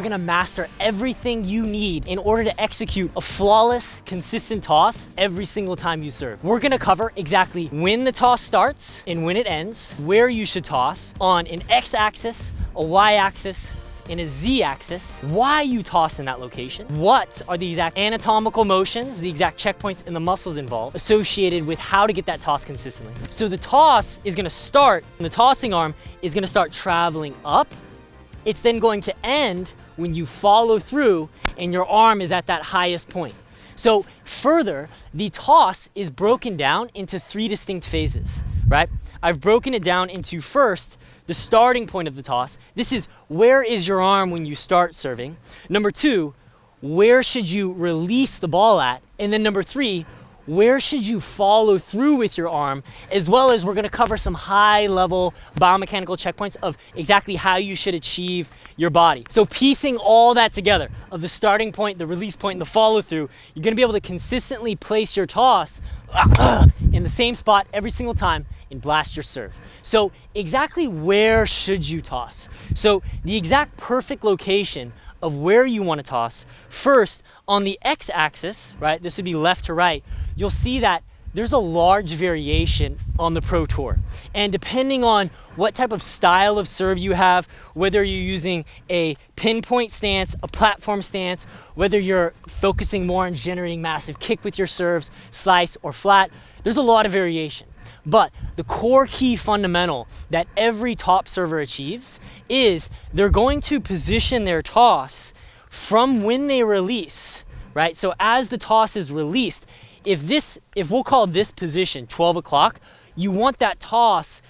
we're gonna master everything you need in order to execute a flawless, consistent toss every single time you serve. We're gonna cover exactly when the toss starts and when it ends, where you should toss on an X-axis, a Y-axis, in a Z-axis, why you toss in that location, what are the exact anatomical motions, the exact checkpoints and the muscles involved associated with how to get that toss consistently. So the toss is gonna start, and the tossing arm is gonna start traveling up. It's then going to end when you follow through and your arm is at that highest point. So further, the toss is broken down into 3 distinct phases, right? I've broken it down into first, the starting point of the toss. This is where is your arm when you start serving. Number 2, where should you release the ball at? And then number 3, where should you follow through with your arm, as well as we're gonna cover some high level biomechanical checkpoints of exactly how you should achieve your body. So piecing all that together, of the starting point, the release point, and the follow through, you're gonna be able to consistently place your toss in the same spot every single time and blast your serve. So exactly where should you toss? So the exact perfect location of where you want to toss, first on the X-axis, right? This would be left to right. You'll see that there's a large variation on the Pro Tour. And depending on what type of style of serve you have, whether you're using a pinpoint stance, a platform stance, whether you're focusing more on generating massive kick with your serves, slice or flat, there's a lot of variation. But the core key fundamental that every top server achieves is they're going to position their toss from when they release, right? So as the toss is released, if we'll call this position 12 o'clock, you want that toss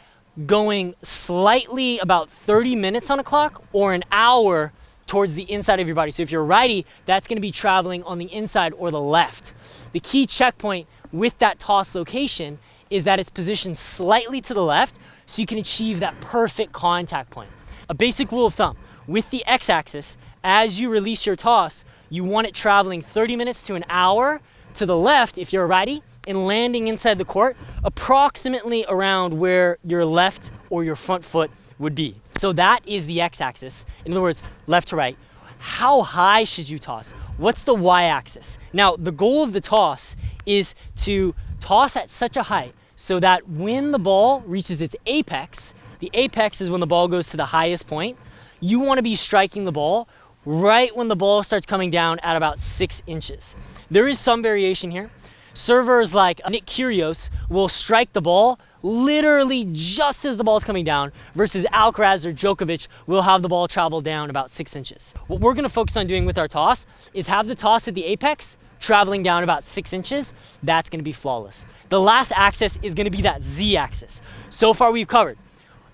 going slightly about 30 minutes on a clock or an hour towards the inside of your body. So if you're righty, that's gonna be traveling on the inside or the left. The key checkpoint with that toss location is that it's positioned slightly to the left so you can achieve that perfect contact point. A basic rule of thumb, with the X-axis, as you release your toss, you want it traveling 30 minutes to an hour to the left if you're a righty and landing inside the court approximately around where your left or your front foot would be. So that is the X-axis. In other words, left to right. How high should you toss? What's the Y-axis? Now, the goal of the toss is to toss at such a height so that when the ball reaches its apex, the apex is when the ball goes to the highest point, you want to be striking the ball right when the ball starts coming down at about 6 inches. There is some variation here. Servers like Nick Kyrgios will strike the ball literally just as the ball's coming down, versus Alcaraz or Djokovic will have the ball travel down about 6 inches. What we're going to focus on doing with our toss is have the toss at the apex traveling down about 6 inches. That's going to be flawless. The last axis is going to be that Z-axis. So far we've covered.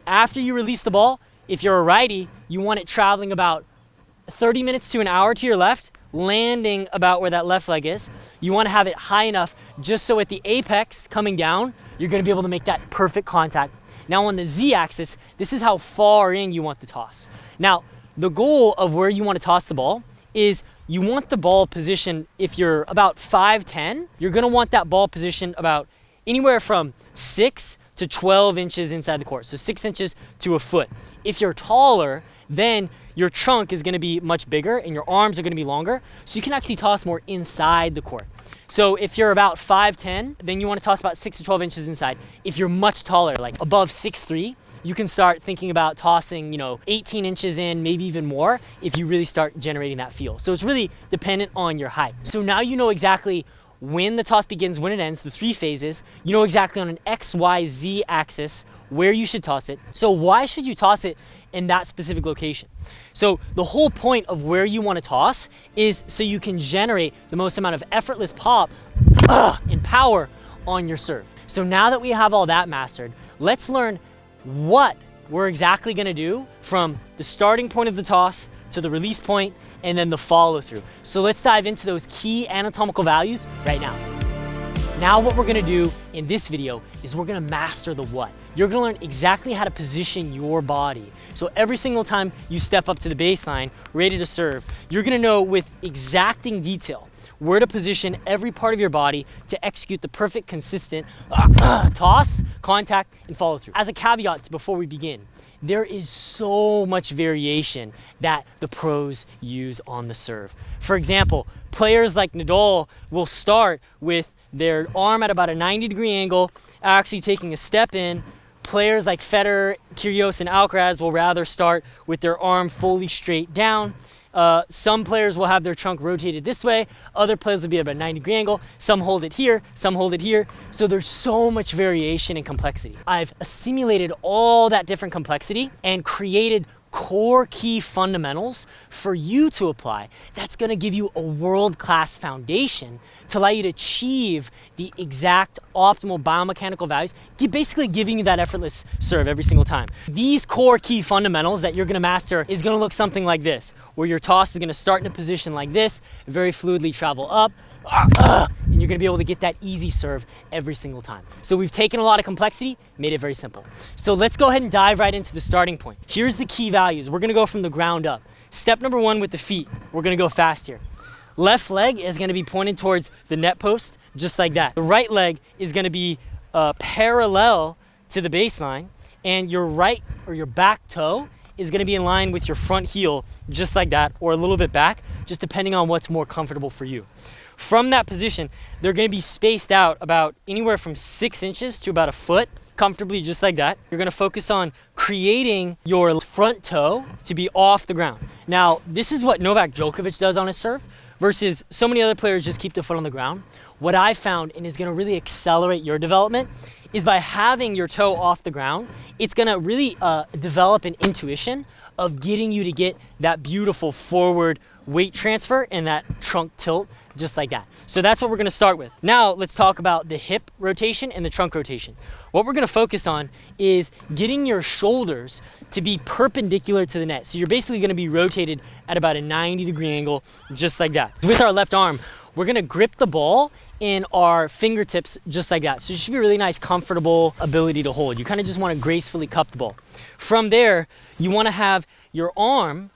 After you release the ball, if you're a righty, you want it traveling about 30 minutes to an hour to your left, landing about where that left leg is. You want to have it high enough just so at the apex coming down, you're going to be able to make that perfect contact. Now on the Z-axis, this is how far in you want the toss. Now, the goal of where you want to toss the ball is you want the ball positioned, if you're about 5'10", you're going to want that ball positioned about anywhere from 6 to 12 inches inside the court. So 6 inches to a foot. If you're taller, then your trunk is going to be much bigger and your arms are going to be longer, so you can actually toss more inside the court. So if you're about 5'10", then you want to toss about 6 to 12 inches inside. If you're much taller, like above 6'3", you can start thinking about tossing, 18 inches in, maybe even more, if you really start generating that feel. So it's really dependent on your height. So now you know exactly when the toss begins, when it ends, the 3 phases. You know exactly on an X, Y, Z axis where you should toss it. So why should you toss it in that specific location? So the whole point of where you want to toss is so you can generate the most amount of effortless pop and power on your serve. So now that we have all that mastered, let's learn what we're exactly going to do from the starting point of the toss to the release point and then the follow through. So let's dive into those key anatomical values right now. Now what we're gonna do in this video is we're gonna master the what. You're gonna learn exactly how to position your body. So every single time you step up to the baseline, ready to serve, you're gonna know with exacting detail where to position every part of your body to execute the perfect, consistent toss, contact, and follow through. As a caveat before we begin, there is so much variation that the pros use on the serve. For example, players like Nadal will start with their arm at about a 90-degree angle, actually taking a step in. Players like Federer, Kyrgios, and Alcaraz will rather start with their arm fully straight down. Some players will have their trunk rotated this way. Other players will be at about a 90-degree angle. Some hold it here, some hold it here. So there's so much variation and complexity. I've assimilated all that different complexity and created core key fundamentals for you to apply. That's going to give you a world-class foundation to allow you to achieve the exact optimal biomechanical values, basically giving you that effortless serve every single time. These core key fundamentals that you're going to master is going to look something like this, where your toss is going to start in a position like this, very fluidly travel up, and you're going to be able to get that easy serve every single time. So we've taken a lot of complexity, made it very simple. So let's go ahead and dive right into the starting point. Here's the key values. We're going to go from the ground up. Step number 1 with the feet. We're going to go fast here. Left leg is going to be pointed towards the net post, just like that. The right leg is going to be parallel to the baseline, and your right or your back toe is going to be in line with your front heel, just like that, or a little bit back, just depending on what's more comfortable for you. From that position, they're going to be spaced out about anywhere from 6 inches to about a foot, comfortably just like that. You're going to focus on creating your front toe to be off the ground. Now, this is what Novak Djokovic does on his serve versus so many other players just keep the foot on the ground. What I found, and is going to really accelerate your development, is by having your toe off the ground, it's going to really develop an intuition of getting you to get that beautiful forward weight transfer and that trunk tilt, just like that. So that's what we're going to start with. Now let's talk about the hip rotation and the trunk rotation. What we're going to focus on is getting your shoulders to be perpendicular to the net. So you're basically going to be rotated at about a 90-degree angle, just like that. With our left arm, we're going to grip the ball in our fingertips, just like that. So it should be a really nice, comfortable ability to hold. You kind of just want to gracefully cup the ball. From there, you want to have your arm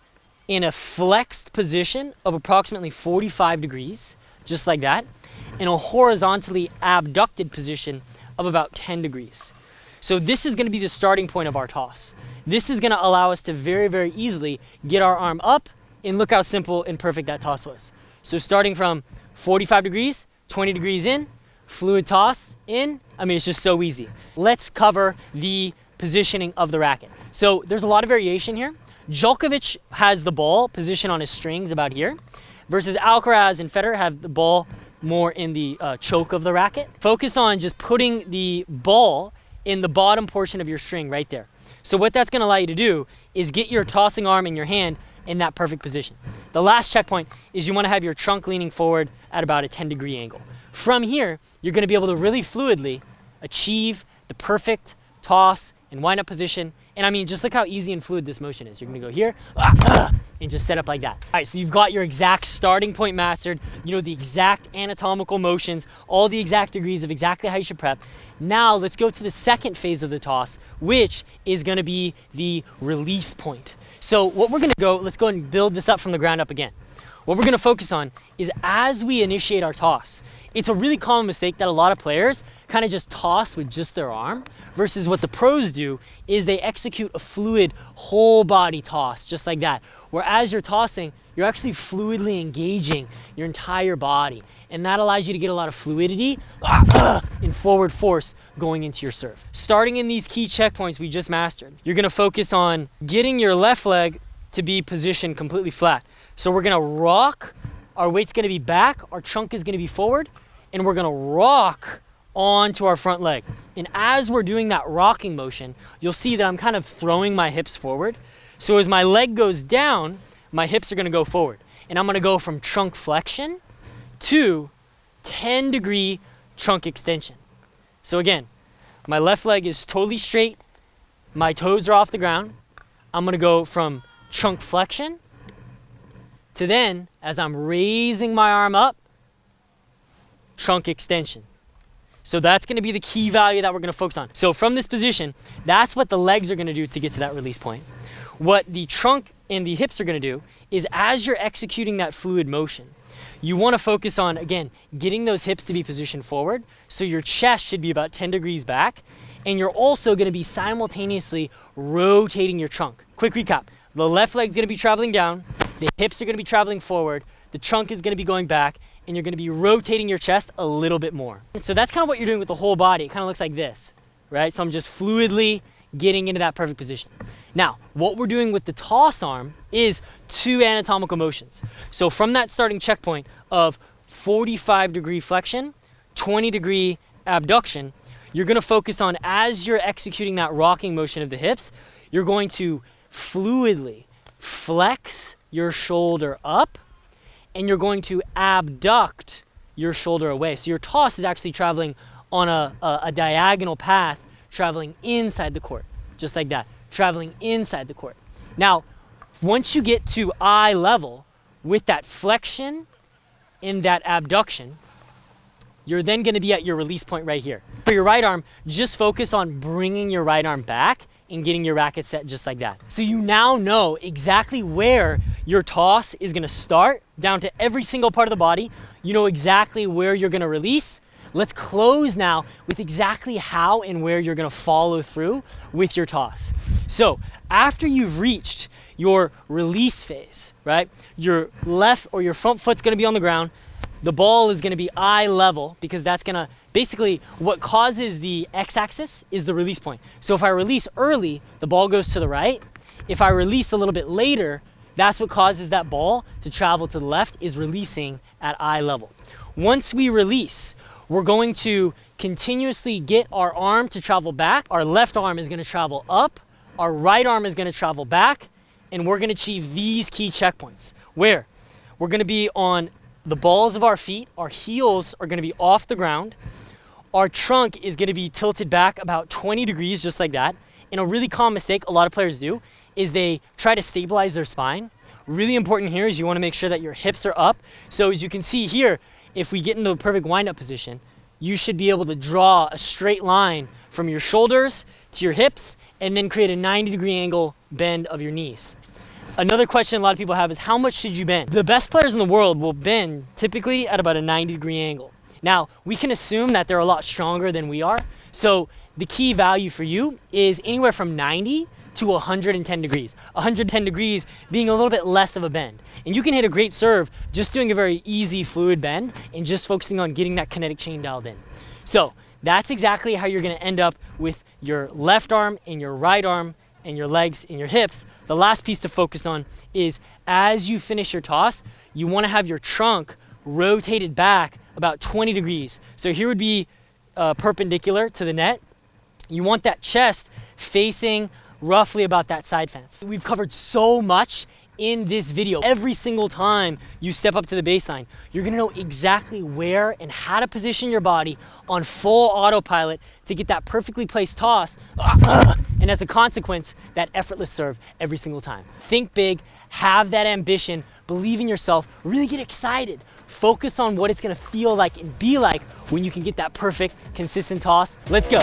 in a flexed position of approximately 45 degrees, just like that, in a horizontally abducted position of about 10 degrees. So this is going to be the starting point of our toss. This is going to allow us to very, very easily get our arm up, and look how simple and perfect that toss was. So starting from 45 degrees, 20 degrees in, fluid toss in. I mean, it's just so easy. Let's cover the positioning of the racket. So there's a lot of variation here. Djokovic has the ball positioned on his strings about here, versus Alcaraz and Federer have the ball more in the choke of the racket. Focus on just putting the ball in the bottom portion of your string right there. So what that's going to allow you to do is get your tossing arm in your hand in that perfect position. The last checkpoint is you want to have your trunk leaning forward at about a 10-degree angle. From here, you're going to be able to really fluidly achieve the perfect toss and wind-up position. And I mean, just look how easy and fluid this motion is. You're going to go here, and just set up like that. All right, so you've got your exact starting point mastered. You know the exact anatomical motions, all the exact degrees of exactly how you should prep. Now let's go to the second phase of the toss, which is going to be the release point. So what we're going to go, let's go and build this up from the ground up again. What we're going to focus on is as we initiate our toss, it's a really common mistake that a lot of players kind of just toss with just their arm, versus what the pros do is they execute a fluid whole body toss, just like that. Where as you're tossing, you're actually fluidly engaging your entire body. And that allows you to get a lot of fluidity and forward force going into your serve. Starting in these key checkpoints we just mastered, you're gonna focus on getting your left leg to be positioned completely flat. So we're gonna rock, our weight's gonna be back, our trunk is gonna be forward, and we're gonna rock onto our front leg. And as we're doing that rocking motion, you'll see that I'm kind of throwing my hips forward. So as my leg goes down, my hips are gonna go forward. And I'm gonna go from trunk flexion to 10-degree trunk extension. So again, my left leg is totally straight, my toes are off the ground. I'm gonna go from trunk flexion to then, as I'm raising my arm up, trunk extension. So that's going to be the key value that we're going to focus on. So from this position, that's what the legs are going to do to get to that release point. What the trunk and the hips are going to do is as you're executing that fluid motion, you want to focus on, again, getting those hips to be positioned forward. So your chest should be about 10 degrees back. and you're also gonna be simultaneously rotating your trunk. Quick recap, the left leg's gonna be traveling down, the hips are gonna be traveling forward, the trunk is gonna be going back, and you're gonna be rotating your chest a little bit more. And so that's kind of what you're doing with the whole body. It kind of looks like this, right? So I'm just fluidly getting into that perfect position. Now, what we're doing with the toss arm is 2 anatomical motions. So from that starting checkpoint of 45-degree flexion, 20-degree abduction, you're gonna focus on, as you're executing that rocking motion of the hips, you're going to fluidly flex your shoulder up, and you're going to abduct your shoulder away. So your toss is actually traveling on a diagonal path, traveling inside the court, just like that, traveling inside the court. Now, once you get to eye level with that flexion and that abduction, you're then gonna be at your release point right here. For your right arm, just focus on bringing your right arm back and getting your racket set just like that. So you now know exactly where your toss is gonna start, down to every single part of the body. You know exactly where you're gonna release. Let's close now with exactly how and where you're gonna follow through with your toss. So after you've reached your release phase, right? Your left or your front foot's gonna be on the ground. The ball is gonna be eye level, because that's gonna, basically what causes the x-axis is the release point. So if I release early, the ball goes to the right. If I release a little bit later, that's what causes that ball to travel to the left, is releasing at eye level. Once we release, we're going to continuously get our arm to travel back. Our left arm is gonna travel up, our right arm is gonna travel back, and we're gonna achieve these key checkpoints, where we're gonna be on the balls of our feet, our heels are gonna be off the ground, our trunk is gonna be tilted back about 20 degrees, just like that. And a really common mistake a lot of players do is they try to stabilize their spine. Really important here is you wanna make sure that your hips are up. So as you can see here, if we get into the perfect wind-up position, you should be able to draw a straight line from your shoulders to your hips, and then create a 90-degree angle bend of your knees. Another question a lot of people have is, how much should you bend? The best players in the world will bend typically at about a 90-degree angle. Now, we can assume that they're a lot stronger than we are. So the key value for you is anywhere from 90 to 110 degrees. 110 degrees being a little bit less of a bend. And you can hit a great serve just doing a very easy fluid bend and just focusing on getting that kinetic chain dialed in. So that's exactly how you're gonna end up with your left arm and your right arm and your legs and your hips. The last piece to focus on is, as you finish your toss, you wanna have your trunk rotated back about 20 degrees. So here would be perpendicular to the net. You want that chest facing roughly about that side fence. We've covered so much in this video. Every single time you step up to the baseline, you're gonna know exactly where and how to position your body on full autopilot to get that perfectly placed toss, and as a consequence, that effortless serve every single time. Think big, have that ambition, believe in yourself, really get excited. Focus on what it's gonna feel like and be like when you can get that perfect, consistent toss. Let's go.